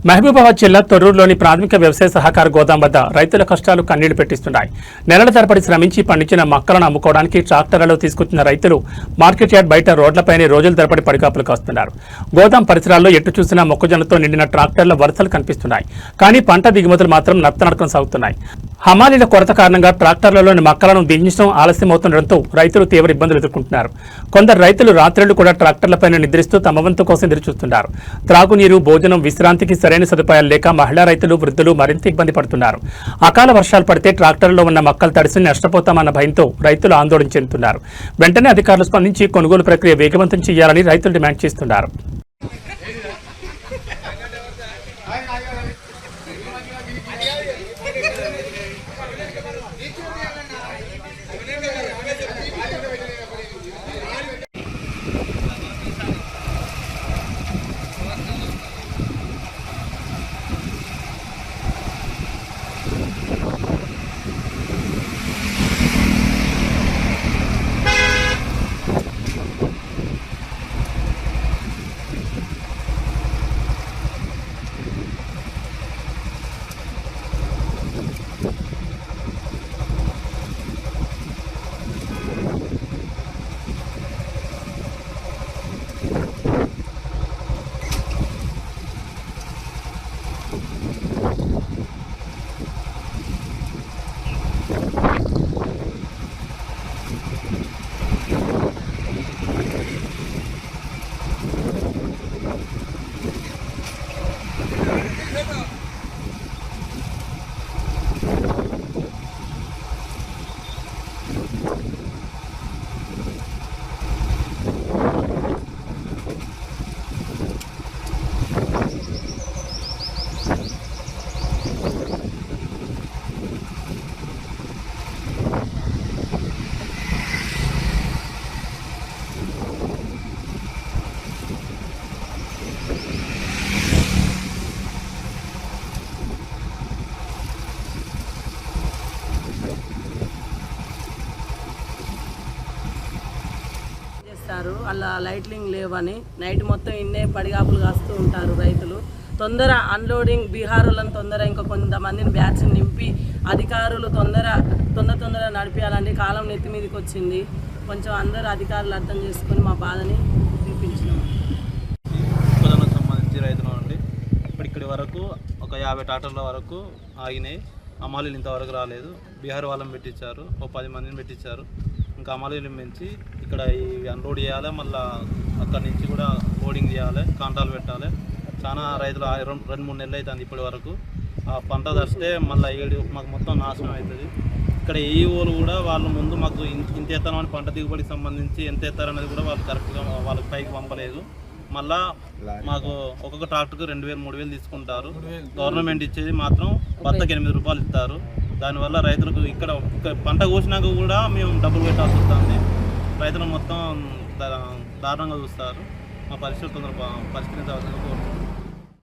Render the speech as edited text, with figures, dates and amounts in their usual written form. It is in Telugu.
మహబూబాబాద్ జిల్లా తొర్రూరులోని ప్రాథమిక వ్యవసాయ సహకార గోదాం వద్ద రైతుల కష్టాలు కన్నీళ్లు పెట్టిస్తున్నాయి. నెలల తరబడి శ్రమించి పండించిన మొక్కలను అమ్ముకోవడానికి ట్రాక్టర్లలో తీసుకొచ్చిన రైతులు మార్కెట్ యార్డ్ బయట రోడ్లపైనే రోజుల తరబడి పడిగాపులు కాస్తున్నారు. గోదాం పరిసరాల్లో ఎటు చూసినా మొక్కజొన్నతో నిండిన ట్రాక్టర్ల వరుసలు కనిపిస్తున్నాయి. కానీ పంట దిగుమతులు మాత్రం నత్తనడకం సాగుతున్నాయి. హమాలీల కొరత కారణంగా ట్రాక్టర్లలోని మొక్కలను దించడం ఆలస్యమవుతుండటంతో రైతులు తీవ్ర ఇబ్బందులు ఎదుర్కొంటున్నారు. కొందరు రైతులు రాత్రులు కూడా ట్రాక్టర్లపైన నిద్రిస్తూ తమ వంతు కోసం ఎదురుచూస్తున్నారు. త్రాగునీరు, భోజనం, విశ్రాంతికి సరైన సదుపాయాలు లేక మహిళా రైతులు, వృద్ధులు మరింత ఇబ్బంది పడుతున్నారు. అకాల వర్షాలు పడితే ట్రాక్టర్లలో ఉన్న మొక్కలు తడిసి నష్టపోతామన్న భయంతో రైతులు ఆందోళన చెందుతున్నారు. వెంటనే అధికారులు స్పందించి కొనుగోలు ప్రక్రియ వేగవంతం చేయాలని రైతులు డిమాండ్ చేస్తున్నారు. అలా లైట్లింగ్ లేవని నైట్ మొత్తం ఇన్నే పడిగాపులు కాస్తూ ఉంటారు రైతులు. తొందర అన్లోడింగ్ బీహారులను తొందర ఇంకా కొంతమందిని బ్యాచ్ నింపి అధికారులు తొందర నడిపించాలండి. కాలం నెత్తి మీదకి వచ్చింది. కొంచెం అందరూ అధికారులు అర్థం చేసుకొని మా బాధని వినిపించినాం. సంబంధించి రైతులు అండి ఇక్కడి వరకు ఒక 50 ట్రాక్టర్ల వరకు ఆగినాయి. అమాలీలు ఇంతవరకు రాలేదు. బీహార్ వాళ్ళని పెట్టించారు, ఓ 10 మందిని పెట్టించారు. ఇంకా అమాలీలు పెంచి ఇక్కడ ఈ అన్లోడ్ చేయాలి, మళ్ళీ అక్కడి నుంచి కూడా లోడింగ్ చేయాలి, కాంటాలు పెట్టాలి. చాలా రైతులు 2-3 నెలలు అవుతుంది ఇప్పటి వరకు. ఆ పంట దస్తే మళ్ళీ మాకు మొత్తం నాశనం అవుతుంది. ఇక్కడ ఏఈఓలు కూడా వాళ్ళు ముందు మాకు ఇంత ఎత్తారని పంట దిగుబడికి సంబంధించి ఎంత ఎత్తారనేది కూడా వాళ్ళు కరెక్ట్గా వాళ్ళకి పైకి పంపలేదు. మళ్ళా మాకు ఒక్కొక్క ట్రాక్టర్కి 2,000-3,000 తీసుకుంటారు. గవర్నమెంట్ ఇచ్చేది మాత్రం బత్తకి 8 రూపాయలు ఇస్తారు. దానివల్ల రైతులకు ఇక్కడ పంట కోసినాక కూడా మేము డబ్బులు పెట్టాల్సి వస్తుంది. రైతులు మొత్తం దారుణంగా చూస్తారు. మా పరిస్థితి తొందరగా పరిష్కరించవలసిందిగా కోరుతున్నాం.